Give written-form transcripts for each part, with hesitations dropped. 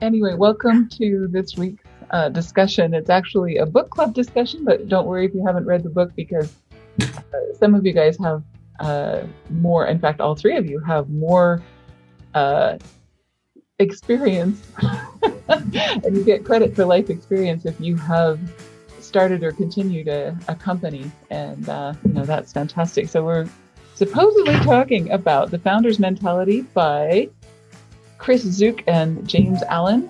Anyway, welcome to this week's discussion. It's actually a book club discussion, but don't worry if you haven't read the book because some of you guys have more, in fact, all three of you have more experience and you get credit for life experience if you have started or continued a company, and that's fantastic. So we're supposedly talking about The Founder's Mentality by Chris Zook and James Allen,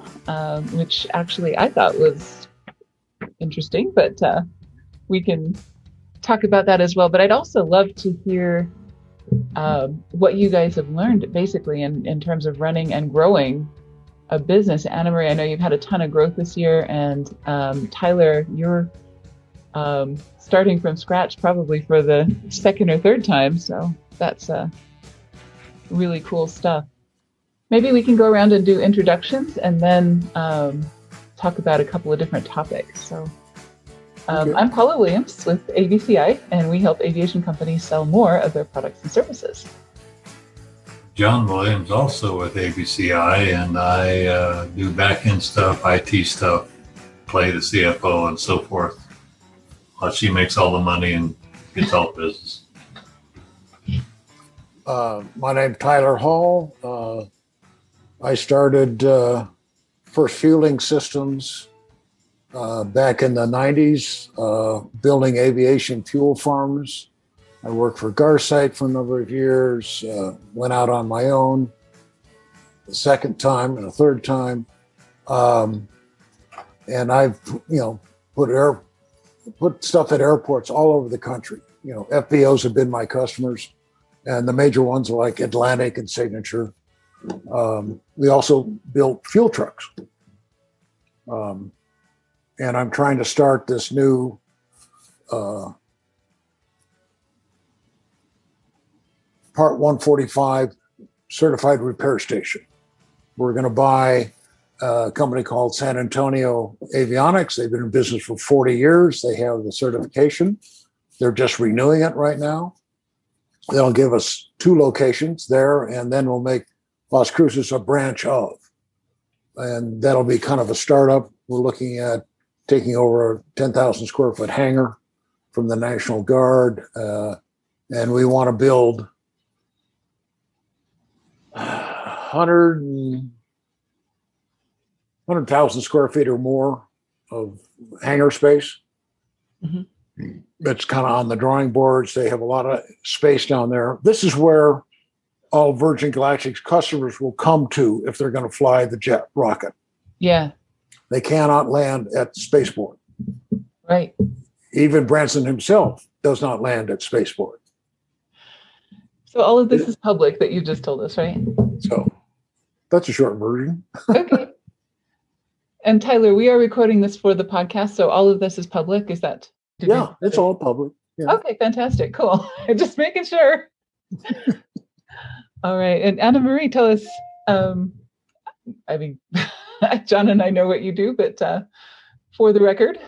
which actually I thought was interesting, but we can talk about that as well. But I'd also love to hear what you guys have learned basically in terms of running and growing a business. Annamarie, I know you've had a ton of growth this year, and Tylor, you're starting from scratch probably for the second or third time, so that's really cool stuff. Maybe we can go around and do introductions and then talk about a couple of different topics. So okay. I'm Paula Williams with ABCI, and we help aviation companies sell more of their products and services. John Williams, also with ABCI, and I do back-end stuff, IT stuff, play the CFO and so forth. She makes all the money and gets all the business. My name's Tylor Hall. I started First Fueling Systems back in the 90s, building aviation fuel farms. I worked for Garsite for a number of years, went out on my own the second time and a third time. And I've, put stuff at airports all over the country. FBOs have been my customers, and the major ones are like Atlantic and Signature. We also built fuel trucks. And I'm trying to start this new Part 145 certified repair station. We're going to buy a company called San Antonio Avionics. They've been in business for 40 years. They have the certification. They're just renewing it right now. They'll give us 2 locations there, and then we'll make Las Cruces a branch of. And that'll be kind of a startup. We're looking at taking over a 10,000 square foot hangar from the National Guard. And we want to build 100,000 square feet or more of hangar space. Mm-hmm. That's kind of on the drawing boards. They have a lot of space down there. This is where all Virgin Galactic's customers will come to if they're going to fly the jet rocket. Yeah. They cannot land at the spaceport. Right. Even Branson himself does not land at spaceport. So all of this is public that you just told us, right? So that's a short version. Okay. And Tylor, we are recording this for the podcast, so all of this is public. Is that? Yeah, it's all public. Yeah. Okay, fantastic. Cool. Just making sure. All right. And Annamarie, tell us, John and I know what you do, but for the record.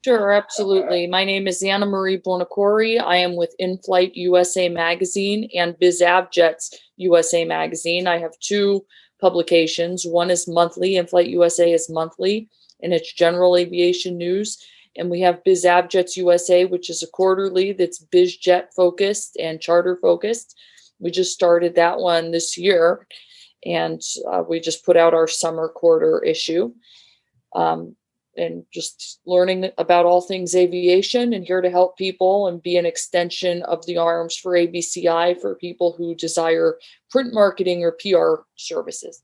Sure, absolutely. My name is Annamarie Buonocore. I am with In-Flight USA Magazine and BizAvJets USA Magazine. I have 2 publications. One is monthly. In-Flight USA is monthly, and it's general aviation news. And we have BizAvJets USA, which is a quarterly that's bizjet focused and charter focused. We just started that one this year, and we just put out our summer quarter issue. And just learning about all things aviation, and here to help people and be an extension of the arms for ABCI for people who desire print marketing or PR services.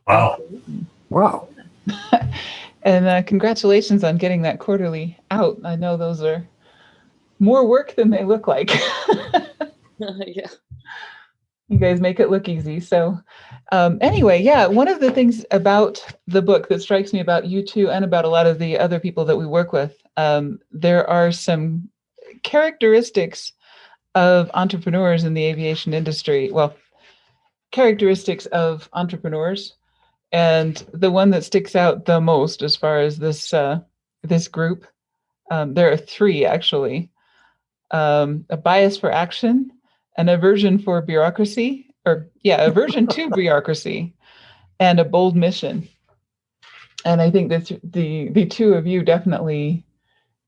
Wow. Wow. And congratulations on getting that quarterly out. I know those are more work than they look like. Yeah. You guys make it look easy. So anyway, yeah, one of the things about the book that strikes me about you two and about a lot of the other people that we work with, there are some characteristics of entrepreneurs in the aviation industry. Well, characteristics of entrepreneurs. And the one that sticks out the most as far as this group, there are 3 actually. A bias for action, an aversion for bureaucracy, aversion to bureaucracy, and a bold mission. And I think that the two of you definitely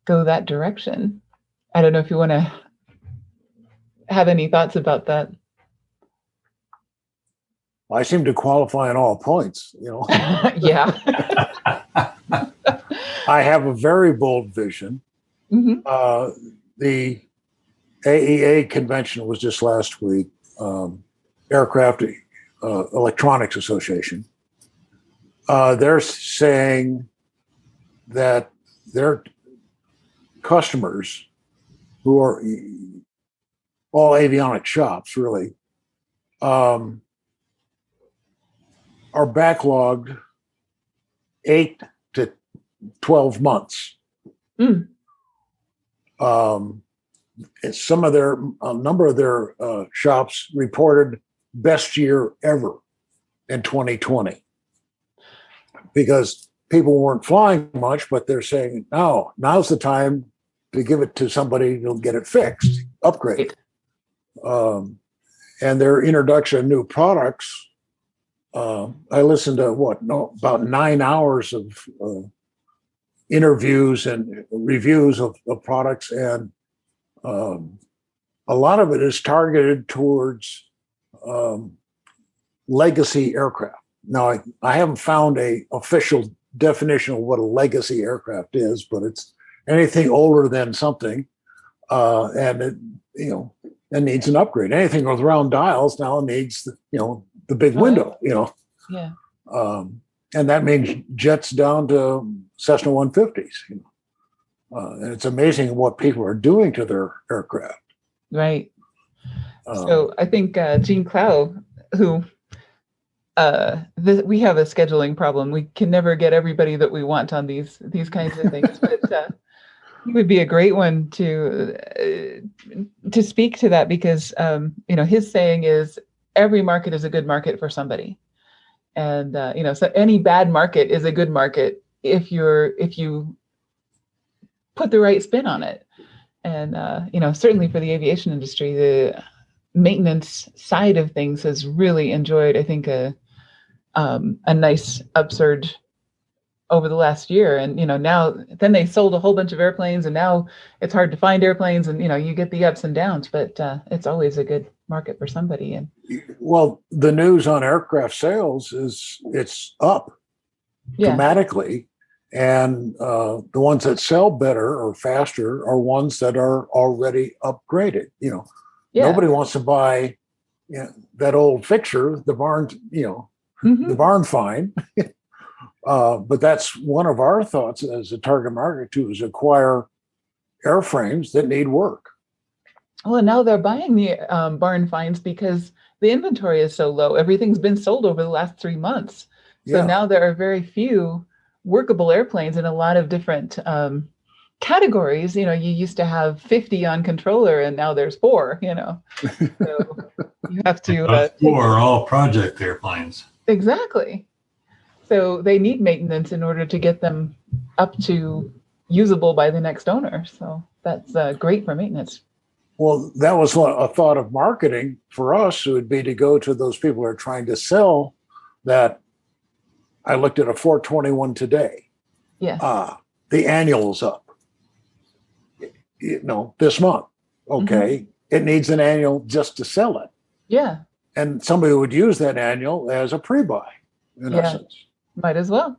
go that direction. I don't know if you want to have any thoughts about that. I seem to qualify on all points, Yeah. I have a very bold vision. Mm-hmm. The AEA convention was just last week, Aircraft Electronics Association. They're saying that their customers, who are all avionics shops, really, are backlogged 8 to 12 months. Mm. Some of a number of their shops reported best year ever in 2020 because people weren't flying much, but they're saying, now's the time to give it to somebody who'll get it fixed, upgrade. And their introduction of new products. I listened to about 9 hours of interviews and reviews of products, and a lot of it is targeted towards legacy aircraft. Now, I haven't found a official definition of what a legacy aircraft is, but it's anything older than something, and it needs an upgrade. Anything with round dials now needs the big window. Yeah. And that means jets down to Cessna 150s. And it's amazing what people are doing to their aircraft. Right. So I think Jean Clow, who we have a scheduling problem. We can never get everybody that we want on these kinds of things, but he would be a great one to speak to that because his saying is every market is a good market for somebody, and so any bad market is a good market if you put the right spin on it. And certainly for the aviation industry, the maintenance side of things has really enjoyed, I think, a nice upsurge over the last year. And now then they sold a whole bunch of airplanes, and now it's hard to find airplanes, and you get the ups and downs, but it's always a good market for somebody. And well, the news on aircraft sales is it's up dramatically. And the ones that sell better or faster are ones that are already upgraded. Nobody wants to buy that old fixture, the barn, the barn find. But that's one of our thoughts as a target market too, is acquire airframes that need work. Well, and now they're buying the barn finds because the inventory is so low. Everything's been sold over the last 3 months. So now there are very few workable airplanes in a lot of different categories. You used to have 50 on controller, and now there's 4. So you have to. Those 4 are all project airplanes. Exactly. So they need maintenance in order to get them up to usable by the next owner. So that's great for maintenance. Well, that was a thought of marketing for us. It would be to go to those people who are trying to sell that. I looked at a 421 today. Yes. The annual's up. This month. Okay. It needs an annual just to sell it. Yeah. And somebody would use that annual as a pre-buy, in essence. Might as well.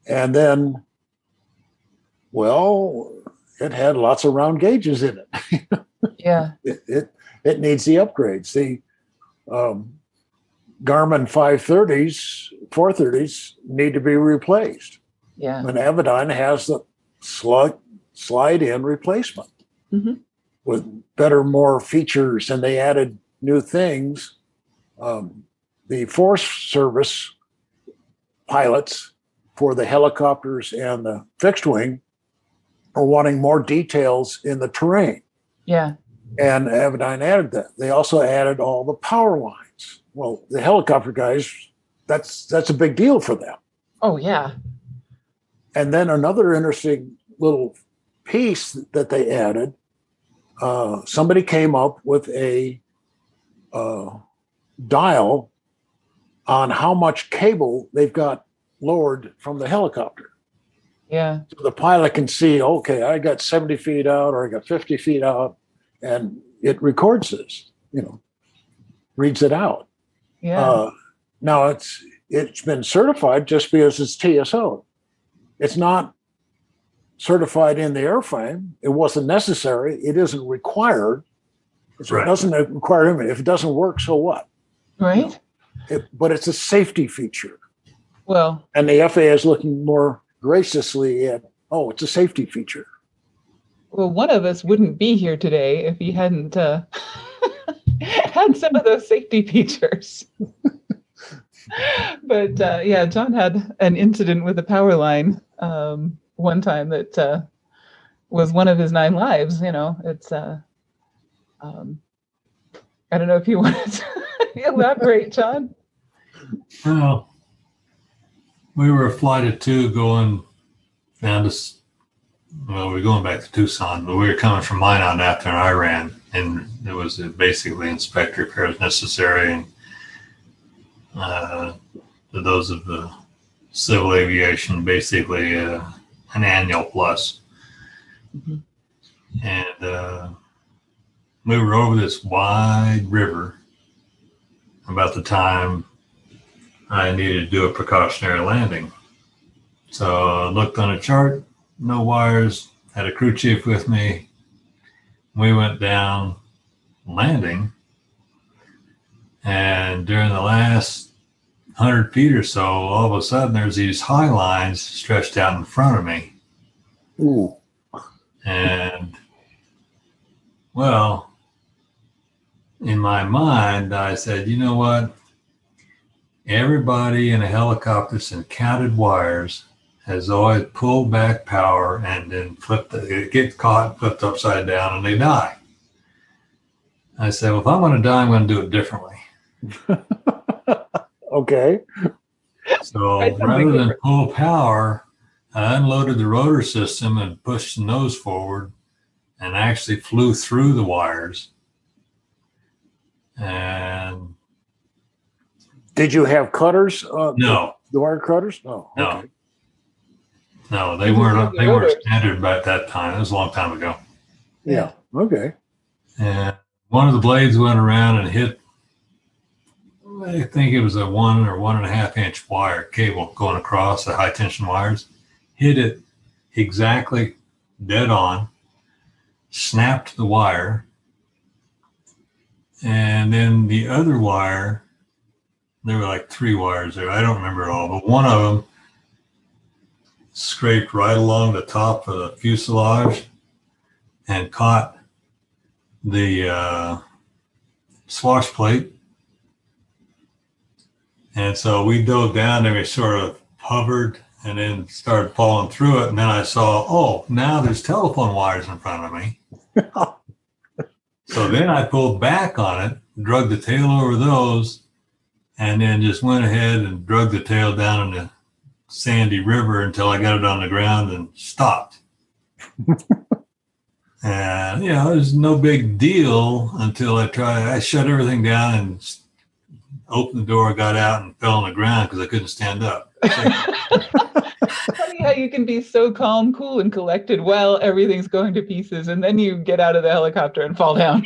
And then, it had lots of round gauges in it. Yeah. It needs the upgrades. The Garmin 430s need to be replaced. Yeah. And Aviation has the slide-in replacement with better, more features, and they added new things. The Force Service pilots for the helicopters and the fixed wing are wanting more details in the terrain. Yeah. And Aviation added that. They also added all the power lines. Well, the helicopter guys, that's a big deal for them. Oh, yeah. And then another interesting little piece that they added, somebody came up with a dial on how much cable they've got lowered from the helicopter. Yeah. So the pilot can see, okay, I got 70 feet out or I got 50 feet out, and it records this, reads it out. Yeah. Now it's been certified just because it's TSO. It's not certified in the airframe. It wasn't necessary. It isn't required. So It doesn't require image. If it doesn't work, so what? Right. But it's a safety feature. Well, and the FAA is looking more graciously at, it's a safety feature. Well, one of us wouldn't be here today if he hadn't had some of those safety features. But yeah, John had an incident with a power line one time that was one of his 9 lives. It's I don't know if you want to elaborate, John. Well, we were a flight of 2 going down to, we're going back to Tucson, but we were coming from Minot after Iran, and it was basically inspect repairs necessary. And for those of the civil aviation, basically an annual plus. Mm-hmm. And we were over this wide river about the time I needed to do a precautionary landing. So I looked on a chart, no wires, had a crew chief with me. We went down landing, and during the last 100 feet or so, all of a sudden there's these high lines stretched out in front of me. Ooh. And well, in my mind, I said, you know what? Everybody in a helicopter since counted wires has always pulled back power and then it gets caught, flipped upside down, and they die. I said, well, if I'm going to die, I'm going to do it differently. Okay. So rather than pull power, I unloaded the rotor system and pushed the nose forward and actually flew through the wires. And did you have cutters? No. The wire cutters? No. Okay. No, they weren't standard by that time. It was a long time ago. Yeah. Okay. And one of the blades went around and hit, I think it was a 1 or 1.5 inch wire cable going across the high tension wires, hit it exactly dead on, snapped the wire. And then the other wire, there were like 3 wires there. I don't remember it all, but one of them scraped right along the top of the fuselage and caught the swash plate. And so we dove down and we sort of hovered and then started falling through it. And then I saw, now there's telephone wires in front of me. So then I pulled back on it, drug the tail over those, and then just went ahead and drug the tail down in the sandy river until I got it on the ground and stopped. And, it was no big deal until I shut everything down and opened the door, got out, and fell on the ground because I couldn't stand up. Funny how you can be so calm, cool, and collected while everything's going to pieces, and then you get out of the helicopter and fall down.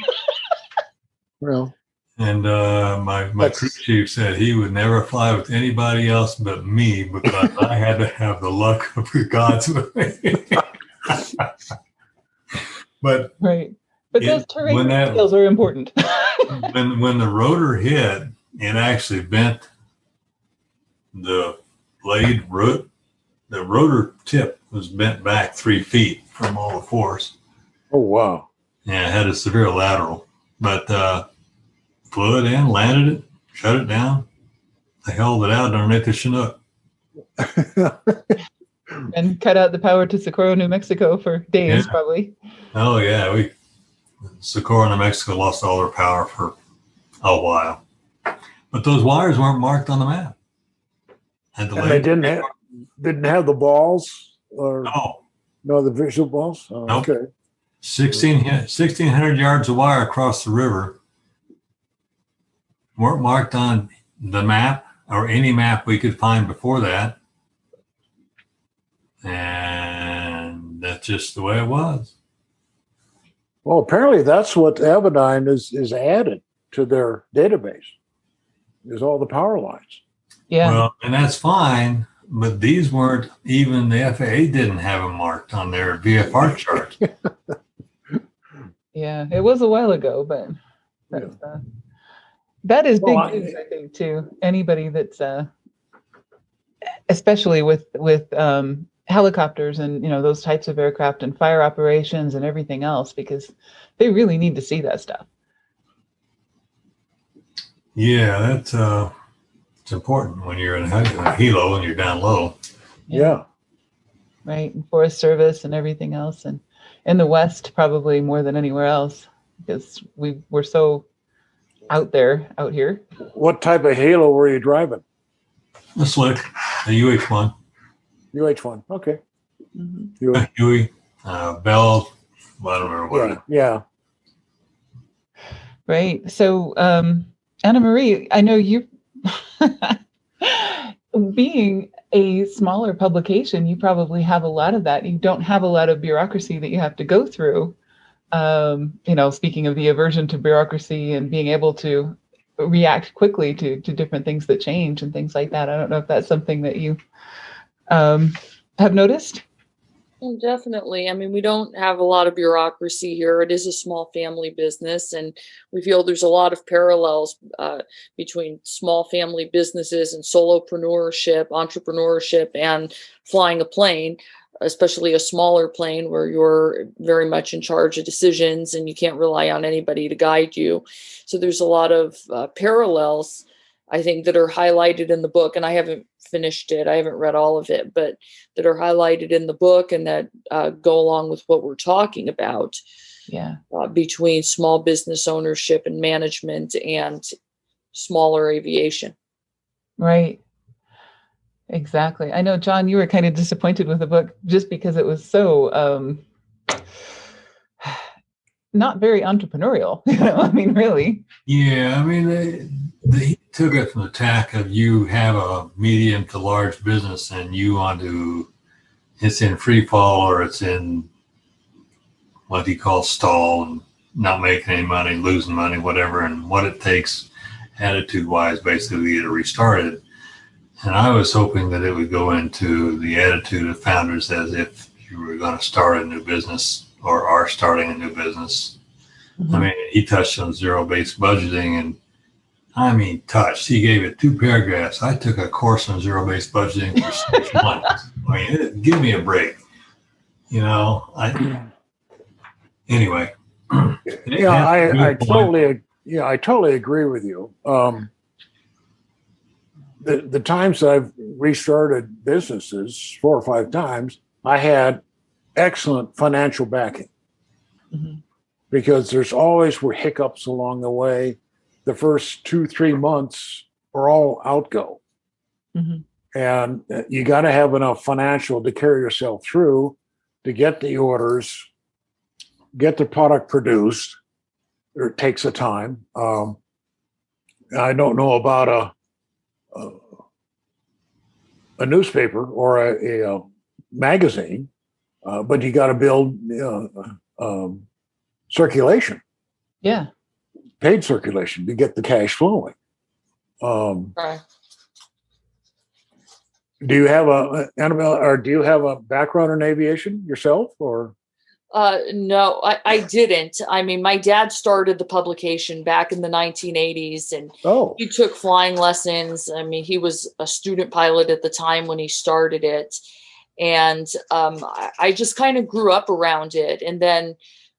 Well, and my crew chief said he would never fly with anybody else but me because I had to have the luck of the gods with me. But right, but those terrain skills are important. when the rotor hit, it actually bent the blade root. The rotor tip was bent back 3 feet from all the force. Oh, wow. Yeah, it had a severe lateral. But flew it in, landed it, shut it down. I held it out underneath the Chinook. And cut out the power to Socorro, New Mexico for days, probably. Oh, yeah. Socorro, New Mexico lost all their power for a while. But those wires weren't marked on the map. And they didn't have the balls? Or no, the visual balls? Oh, nope. Okay. 1,600 yards of wire across the river weren't marked on the map or any map we could find before that. And that's just the way it was. Well, apparently that's what Avidyne is added to their database, is all the power lines. Yeah. Well, and that's fine, but these weren't even, the FAA didn't have them marked on their VFR chart. Yeah, it was a while ago, but that's, that is big news, I think, to anybody that's, especially with helicopters and those types of aircraft and fire operations and everything else, because they really need to see that stuff. Yeah, that's it's important when you're in a helo and you're down low. Yeah. Right, and Forest Service and everything else, and in the West probably more than anywhere else, because we're so out here. What type of halo were you driving? A Slick, a UH-1. UH-1, okay. Mm-hmm. Huey, Bell, I don't remember what. Yeah. Right. So, Annamarie, I know you, being a smaller publication, you probably have a lot of that. You don't have a lot of bureaucracy that you have to go through. Speaking of the aversion to bureaucracy and being able to react quickly to different things that change and things like that. I don't know if that's something that you have noticed. Well, definitely. I mean, we don't have a lot of bureaucracy here. It is a small family business, and we feel there's a lot of parallels between small family businesses and entrepreneurship, and flying a plane, especially a smaller plane where you're very much in charge of decisions and you can't rely on anybody to guide you. So there's a lot of parallels, I think, that are highlighted in the book, and I haven't finished it. I haven't read all of it, but that are highlighted in the book and that go along with what we're talking about. Yeah. Between small business ownership and management and smaller aviation. Right. Exactly. I know, John, you were kind of disappointed with the book just because it was so not very entrepreneurial. I mean, really. Yeah, I mean, they took it from the tack of, you have a medium to large business and you want to, it's in free fall or it's in what he calls stall and not making any money, losing money, whatever, and what it takes attitude-wise basically to get it restarted. And I was hoping that it would go into the attitude of founders as if you were going to start a new business or are starting a new business. Mm-hmm. I mean, he touched on zero-based budgeting, and I mean, he gave it 2 paragraphs. I took a course on zero-based budgeting for 6 months. I mean, give me a break. Anyway. I totally agree with you. The times that I've restarted businesses 4 or 5 times, I had excellent financial backing. Mm-hmm. Because there's always were hiccups along the way. The first 2-3 months are all outgo. Mm-hmm. And you got to have enough financial to carry yourself through, to get the orders, get the product produced. It takes a time. I don't know about a newspaper or a magazine, but you got to build circulation. Yeah. Paid circulation to get the cash flowing. Right. Do you have a background in aviation yourself, or? No, I didn't. I mean, my dad started the publication back in the 1980s, and he took flying lessons. I mean, he was a student pilot at the time when he started it. And I just kind of grew up around it. And then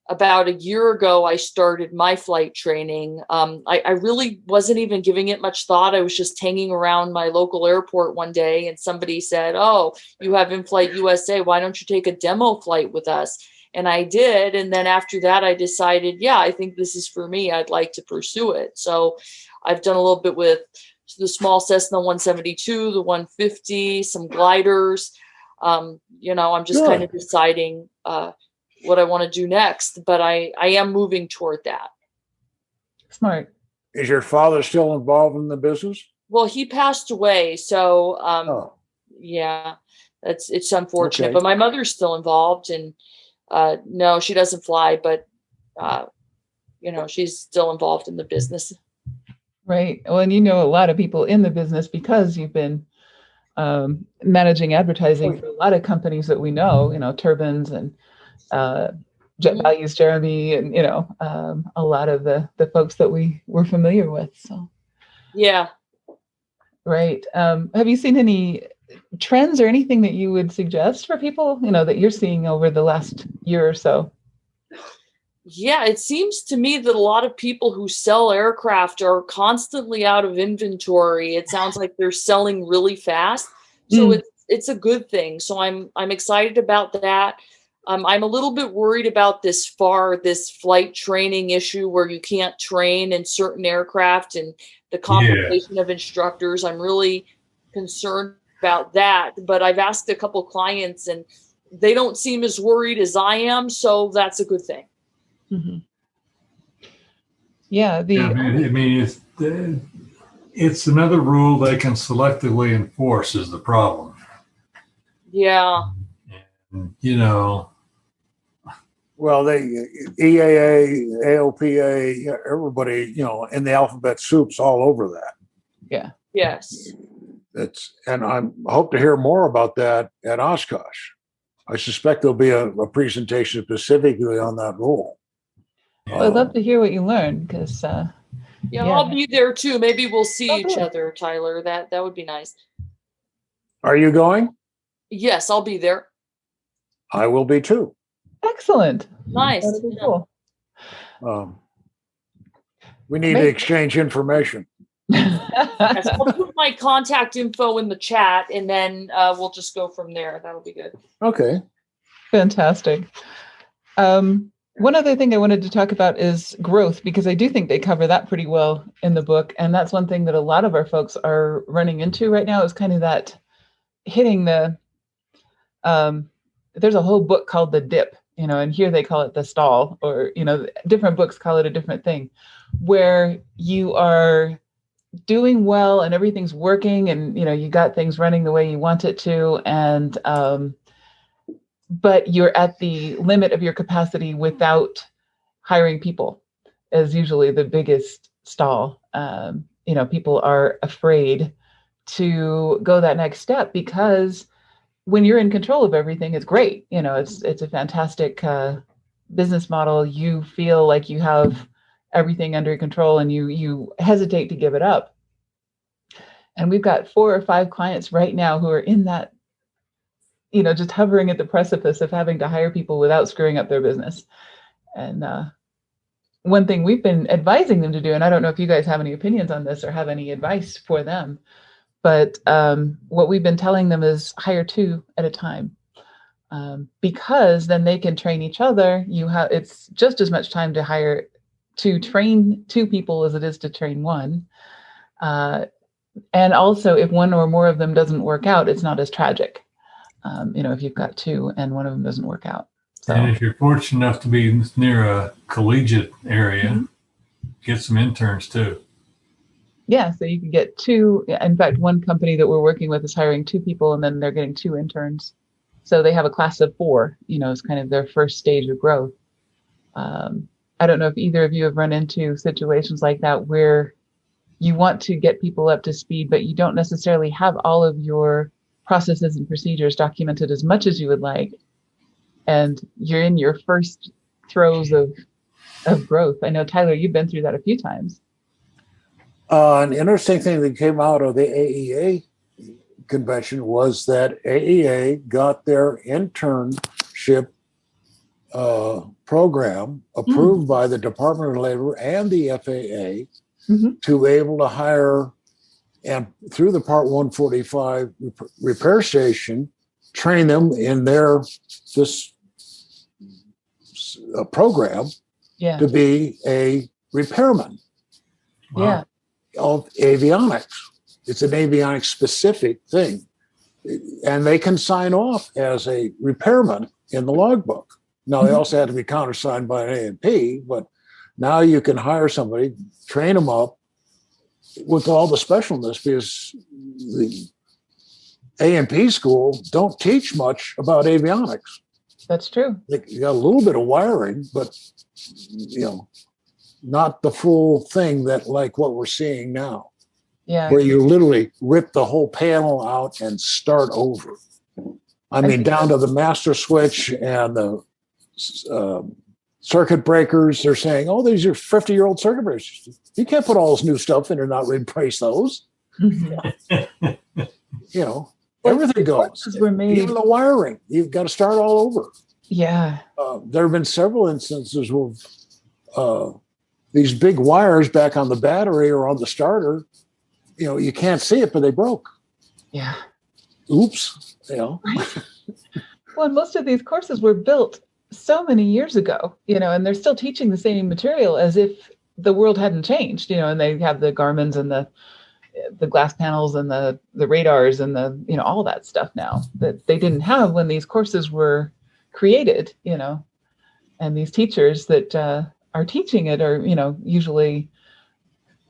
about a year ago, I started my flight training. I really wasn't even giving it much thought. I was just hanging around my local airport one day, and somebody said, "Oh, you have In-Flight USA. Why don't you take a demo flight with us?" And I did. And then after that, I decided, yeah, I think this is for me. I'd like to pursue it. So I've done a little bit with the small Cessna 172, the 150, some gliders. I'm just kind of deciding what I want to do next, but I am moving toward that. Smart. Is your father still involved in the business? Well, he passed away, so Oh, yeah, it's unfortunate. okay. But my mother's still involved, and no, she doesn't fly, but she's still involved in the business. Right. Well, and you know a lot of people in the business because you've been managing advertising for a lot of companies that we know, Turbines and Jet Mhm. Values, Jeremy, and a lot of the folks that we're familiar with. So Yeah. right. Have you seen any trends or anything that you would suggest for people, that you're seeing over the last year or so? Yeah, it seems to me that a lot of people who sell aircraft are constantly out of inventory. It sounds like they're selling really fast. So it's a good thing. So I'm excited about that. I'm a little bit worried about this flight training issue where you can't train in certain aircraft and the compensation of instructors. I'm really concerned about that. But I've asked a couple clients and they don't seem as worried as I am. So that's a good thing. Mm-hmm. Yeah, I mean, it's another rule they can selectively enforce is the problem. Yeah. And, Well, they EAA, AOPA, everybody, in the alphabet soup's all over that. Yeah. Yes. And I hope to hear more about that at Oshkosh. I suspect there'll be a presentation specifically on that rule. Well, I'd love to hear what you learned because yeah, I'll be there too. Maybe we'll see each good. other, Tyler. That would be nice. Are you going? Yes, I'll be there. I will be too. Excellent. Nice. That'll be cool. We need to exchange information. Yes, I'll put my contact info in the chat and then we'll just go from there. That'll be good. Okay. Fantastic. One other thing I wanted to talk about is growth, because I do think they cover that pretty well in the book. And that's one thing that a lot of our folks are running into right now is kind of that hitting the, there's a whole book called The Dip, and here they call it the stall, or, different books call it a different thing, where you are doing well and everything's working and, you got things running the way you want it to. And, but you're at the limit of your capacity without hiring people is usually the biggest stall. People are afraid to go that next step because when you're in control of everything, it's great. It's a fantastic business model. You feel like you have everything under control and you hesitate to give it up. And we've got 4 or 5 clients right now who are in that, just hovering at the precipice of having to hire people without screwing up their business. And one thing we've been advising them to do, and I don't know if you guys have any opinions on this or have any advice for them, but what we've been telling them is hire 2 at a time, because then they can train each other. It's just as much time to train 2 people as it is to train 1. And also, if one or more of them doesn't work out, it's not as tragic. If you've got 2 and one of them doesn't work out. So. And if you're fortunate enough to be near a collegiate area, get some interns too. Yeah, so you can get 2. In fact, one company that we're working with is hiring 2 people and then they're getting 2 interns. So they have a class of 4, it's kind of their first stage of growth. I don't know if either of you have run into situations like that where you want to get people up to speed, but you don't necessarily have all of your processes and procedures documented as much as you would like. And you're in your first throes of growth. I know, Tyler, you've been through that a few times. An interesting thing that came out of the AEA convention was that AEA got their internship program approved by the Department of Labor and the FAA to be able to hire, and through the Part 145 repair station, train them in this program to be a repairman of avionics. It's an avionics specific thing. And they can sign off as a repairman in the logbook. Now, they also had to be countersigned by an A&P, but now you can hire somebody, train them up, with all the specialness, because the A&P school don't teach much about avionics. That's true. They got a little bit of wiring, but not the full thing that like what we're seeing now, Yeah. where you literally rip the whole panel out and start over. I mean, down to the master switch and the circuit breakers. They're saying, "Oh, these are 50-year-old circuit breakers. You can't put all this new stuff in and not replace those." Everything goes. Even the wiring, you've got to start all over. Yeah. There have been several instances where these big wires back on the battery or on the starter, you can't see it, but they broke. Yeah. Oops. Right. Well, most of these courses were built so many years ago, and they're still teaching the same material as if the world hadn't changed, and they have the Garmins and the glass panels and the radars and the all that stuff now that they didn't have when these courses were created, and these teachers that are teaching it are usually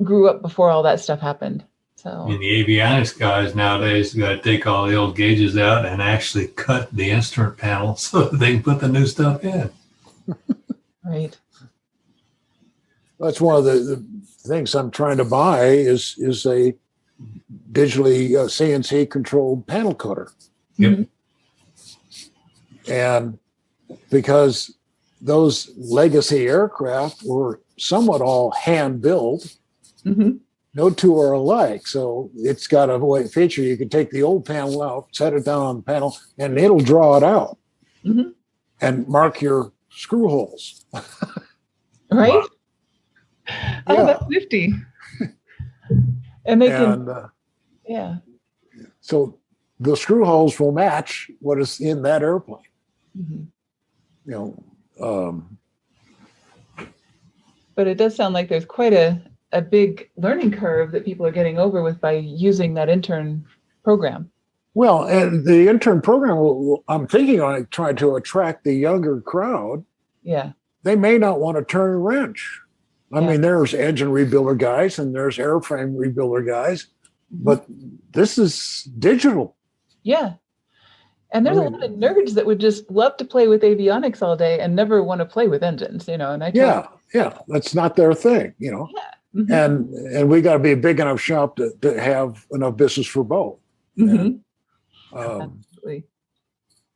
grew up before all that stuff happened. So And the avionics guys nowadays got to take all the old gauges out and actually cut the instrument panel so that they can put the new stuff in. Right. That's one of the things I'm trying to buy is a digitally CNC controlled panel cutter. Yep. And because those legacy aircraft were somewhat all hand built, no two are alike. So it's got a feature. You can take the old panel out, set it down on the panel, and it'll draw it out and mark your screw holes. Right? Wow. Oh, that's nifty. And they can, yeah. So the screw holes will match what is in that airplane. But it does sound like there's quite a big learning curve that people are getting over with by using that intern program. Well, and the intern program, I'm thinking on it, trying to attract the younger crowd. Yeah. They may not want to turn a wrench. I mean, there's engine rebuilder guys and there's airframe rebuilder guys, but this is digital. Yeah. And there's a lot of nerds that would just love to play with avionics all day and never want to play with engines, and I that's not their thing, and we got to be a big enough shop to have enough business for both. Absolutely.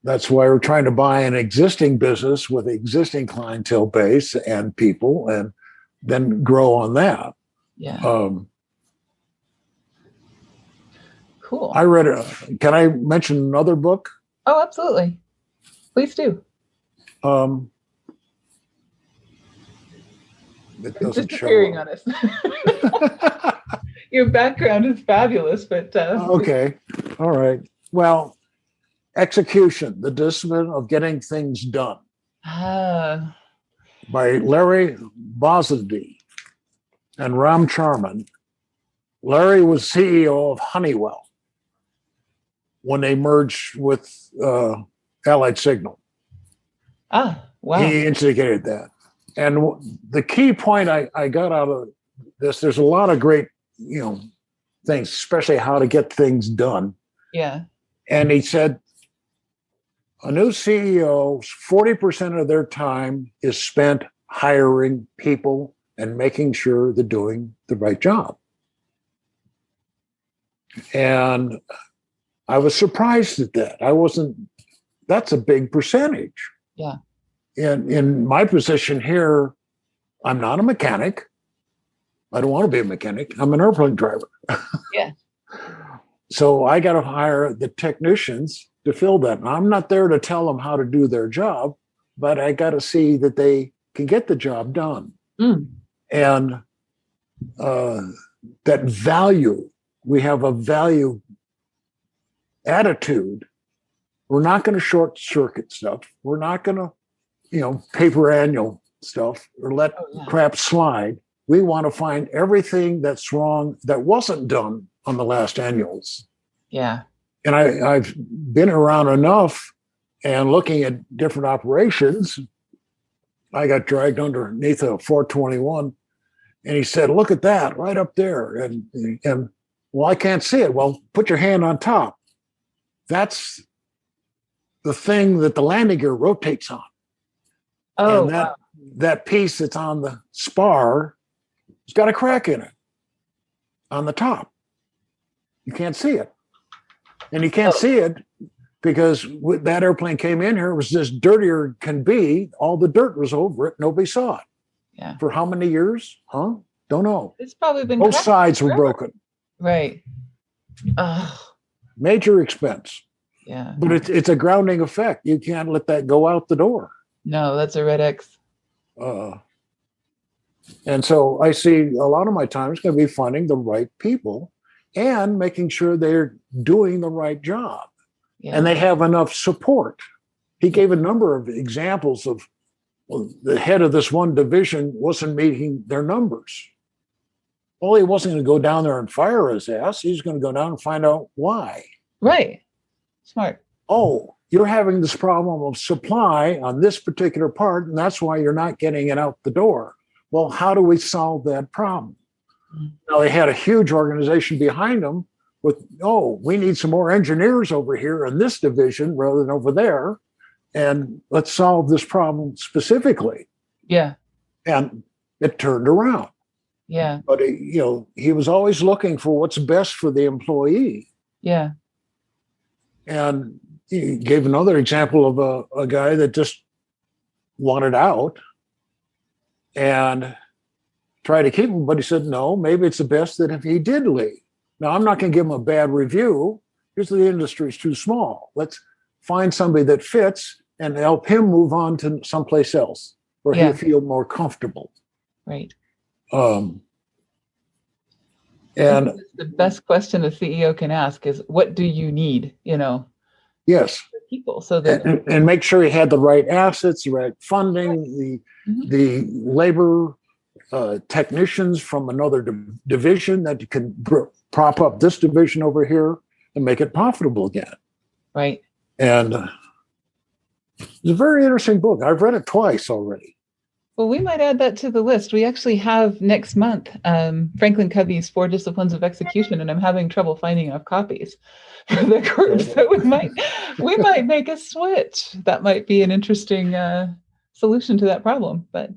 That's why we're trying to buy an existing business with existing clientele base and people, and then grow on that. Yeah. Cool. I read it. Can I mention another book? Oh, absolutely. Please do. It doesn't disappearing on us. Your background is fabulous, but okay. All right. Well, Execution, the Discipline of Getting Things Done. By Larry Bosady and Ram Charman. Larry was CEO of Honeywell when they merged with Allied Signal. Wow. He instigated that. And the key point I got out of this, there's a lot of great, things, especially how to get things done. Yeah. And he said, a new CEO, 40% of their time is spent hiring people and making sure they're doing the right job. And I was surprised at that. That's a big percentage. Yeah. In my position here, I'm not a mechanic. I don't want to be a mechanic. I'm an airplane driver. Yeah. So I got to hire the technicians to fill that. And I'm not there to tell them how to do their job, but I got to see that they can get the job done. And that value, we have a value attitude. We're not going to short circuit stuff. We're not going to, paper annual stuff or let crap slide. We want to find everything that's wrong that wasn't done on the last annuals. Yeah. And I've been around enough and looking at different operations. I got dragged underneath a 421 And he said, look at that right up there. And well, I can't see it. Well, put your hand on top. That's the thing that the landing gear rotates on. Oh, and that piece that's on the spar has got a crack in it on the top. You can't see it. And you can't see it because when that airplane came in here, it was just dirtier can be. All the dirt was over it. Nobody saw it. Yeah. For how many years? Huh? Don't know. It's probably been both sides were broken. Right. Oh. Major expense. Yeah. But it's a grounding effect. You can't let that go out the door. No, that's a red X. And so I see a lot of my time is going to be finding the right people and making sure they're doing the right job. Yeah. And they have enough support. He gave a number of examples of the head of this one division wasn't meeting their numbers. Well, he wasn't going to go down there and fire his ass. He's going to go down and find out why. Right. Smart. Oh, you're having this problem of supply on this particular part, and that's why you're not getting it out the door. Well, how do we solve that problem? Mm-hmm. Now, they had a huge organization behind them with, we need some more engineers over here in this division rather than over there. And let's solve this problem specifically. Yeah. And it turned around. Yeah. But, he was always looking for what's best for the employee. Yeah. And he gave another example of a guy that just wanted out and tried to keep him. But he said, no, maybe it's the best that if he did leave. Now, I'm not going to give him a bad review because the industry is too small. Let's find somebody that fits and help him move on to someplace else where he'll feel more comfortable. Right. And the best question a CEO can ask is, what do you need? Yes. People, so that and make sure he had the right assets, the right funding, the labor technicians from another division that can prop up this division over here and make it profitable again. Right. And it's a very interesting book. I've read it twice already. Well, we might add that to the list. We actually have next month Franklin Covey's 4 Disciplines of Execution, and I'm having trouble finding enough copies for the group. So we might make a switch. That might be an interesting solution to that problem. But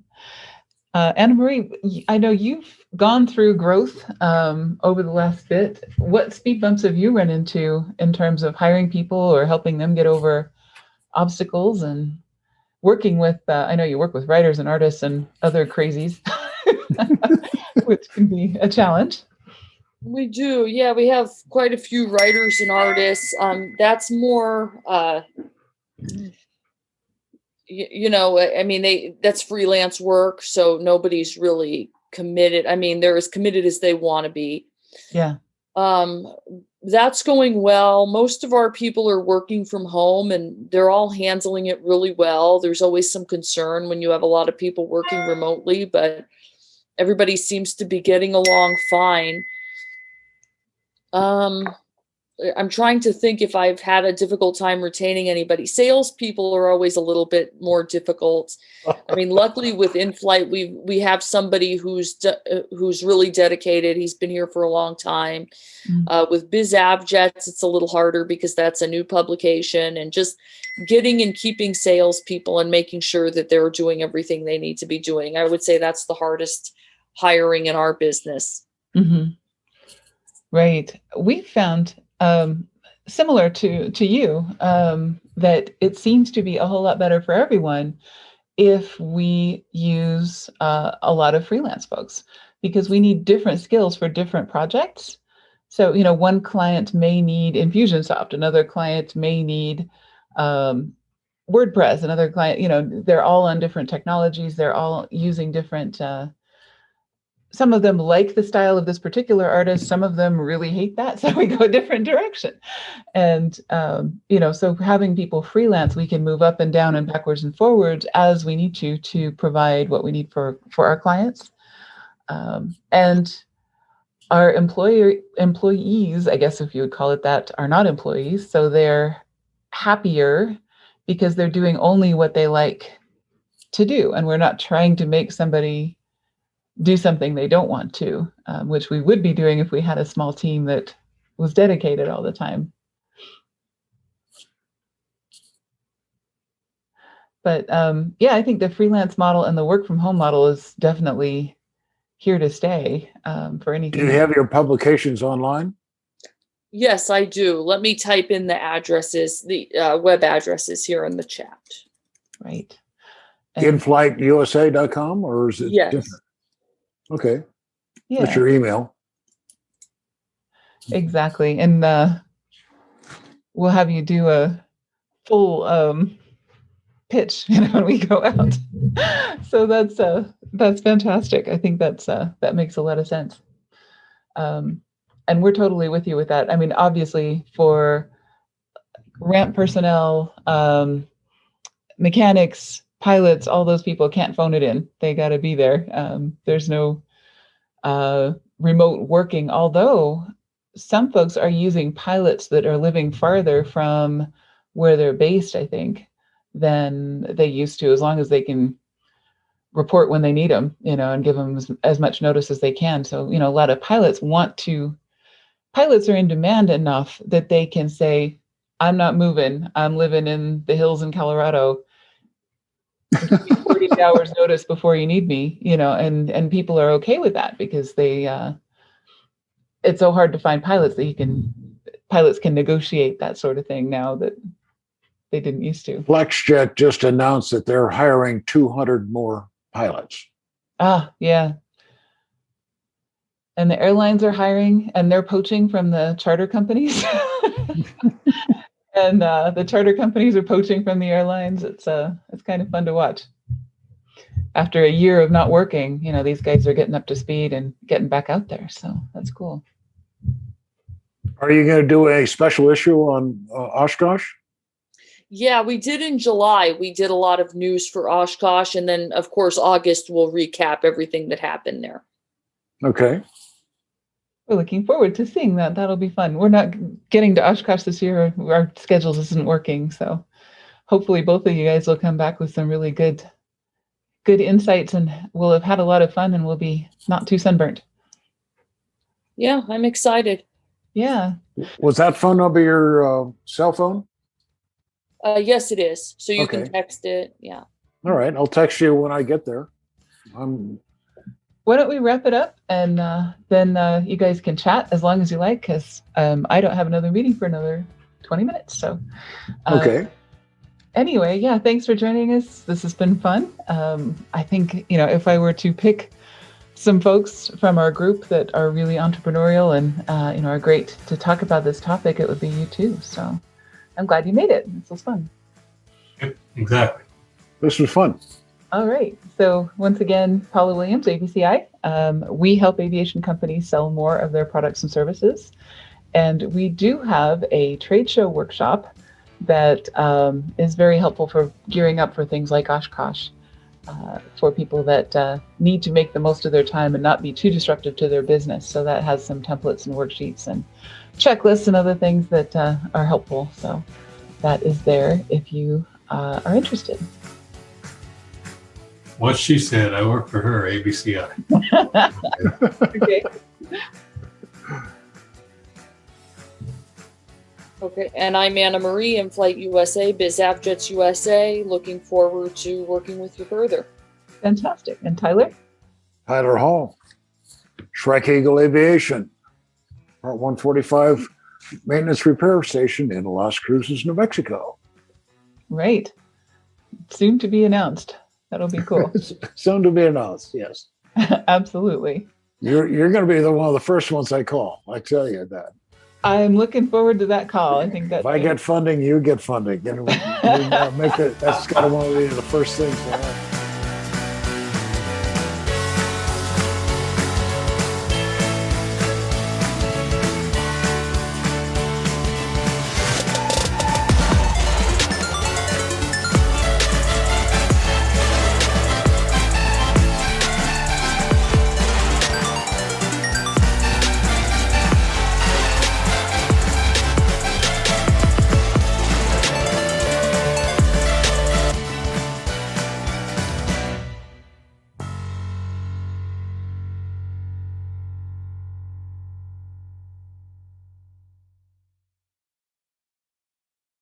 Annamarie, I know you've gone through growth over the last bit. What speed bumps have you run into in terms of hiring people or helping them get over obstacles and working with, I know you work with writers and artists and other crazies, which can be a challenge. We do. Yeah, we have quite a few writers and artists. That's more, that's freelance work. So nobody's really committed. I mean, they're as committed as they want to be. Yeah. That's going well. Most of our people are working from home and they're all handling it really well. There's always some concern when you have a lot of people working remotely, but everybody seems to be getting along fine. I'm trying to think if I've had a difficult time retaining anybody. Salespeople are always a little bit more difficult. I mean, luckily with InFlight, we have somebody who's really dedicated. He's been here for a long time. With BizAvJets, it's a little harder because that's a new publication, and just getting and keeping salespeople and making sure that they're doing everything they need to be doing. I would say that's the hardest hiring in our business. Mm-hmm. Right. We found similar to you, that it seems to be a whole lot better for everyone if we use a lot of freelance folks, because we need different skills for different projects. So, one client may need Infusionsoft, another client may need WordPress, another client, they're all on different technologies. They're all using different some of them like the style of this particular artist. Some of them really hate that. So we go a different direction. And, so having people freelance, we can move up and down and backwards and forwards as we need to provide what we need for our clients. And our employees, I guess, if you would call it that, are not employees. So they're happier because they're doing only what they like to do. And we're not trying to make somebody do something they don't want to, which we would be doing if we had a small team that was dedicated all the time. But yeah, I think the freelance model and the work from home model is definitely here to stay for anything. Do you have your publications online? Yes, I do. Let me type in the addresses, the web addresses here in the chat. Right. InflightUSA.com, or is it different? Okay. Yeah. That's your email. Exactly. And we'll have you do a full pitch, when we go out. So that's fantastic. I think that makes a lot of sense. And we're totally with you with that. I mean, obviously for ramp personnel, mechanics, pilots, all those people can't phone it in. They got to be there. There's no remote working, although some folks are using pilots that are living farther from where they're based, I think, than they used to, as long as they can report when they need them, and give them as much notice as they can. So, a lot of pilots pilots are in demand enough that they can say, I'm not moving. I'm living in the hills in Colorado. 48 hours notice before you need me, and people are okay with that because it's so hard to find pilots pilots can negotiate that sort of thing now that they didn't used to. FlexJet just announced that they're hiring 200 more pilots. Yeah. And the airlines are hiring, and they're poaching from the charter companies. And the charter companies are poaching from the airlines. It's kind of fun to watch. After a year of not working, these guys are getting up to speed and getting back out there. So that's cool. Are you going to do a special issue on Oshkosh? Yeah, we did in July. We did a lot of news for Oshkosh. And then, of course, August will recap everything that happened there. Okay. We're looking forward to seeing that. That'll be fun. We're not getting to Oshkosh this year. Our schedules isn't working. So hopefully both of you guys will come back with some really good insights, and we'll have had a lot of fun, and we'll be not too sunburnt. Yeah, I'm excited. Yeah. Was that phone number your cell phone? Yes, it is. So you can text it. Yeah. All right. I'll text you when I get there. Why don't we wrap it up, and then you guys can chat as long as you like, because I don't have another meeting for another 20 minutes. So okay. Anyway, yeah, thanks for joining us. This has been fun. I think, if I were to pick some folks from our group that are really entrepreneurial and, are great to talk about this topic, it would be you too. So I'm glad you made it. This was fun. Yep, exactly. This was fun. All right. So once again, Paula Williams, ABCI. We help aviation companies sell more of their products and services. And we do have a trade show workshop that is very helpful for gearing up for things like Oshkosh, for people that need to make the most of their time and not be too disruptive to their business. So that has some templates and worksheets and checklists and other things that are helpful. So that is there if you are interested. What she said, I work for her, ABCI. Okay. Okay, and I'm Annamarie, In-Flight USA, BizAvJets USA. Looking forward to working with you further. Fantastic. And Tylor? Tylor Hall, Shrike Eagle Aviation, Part 145 Maintenance Repair Station in Las Cruces, New Mexico. Right. Soon to be announced. That'll be cool. Soon to be announced, yes. Absolutely. You're going to be one of the first ones I call. I tell you that. I'm looking forward to that call. I think that if I get funding, you get funding. And we make it. That's got to be one of the first things.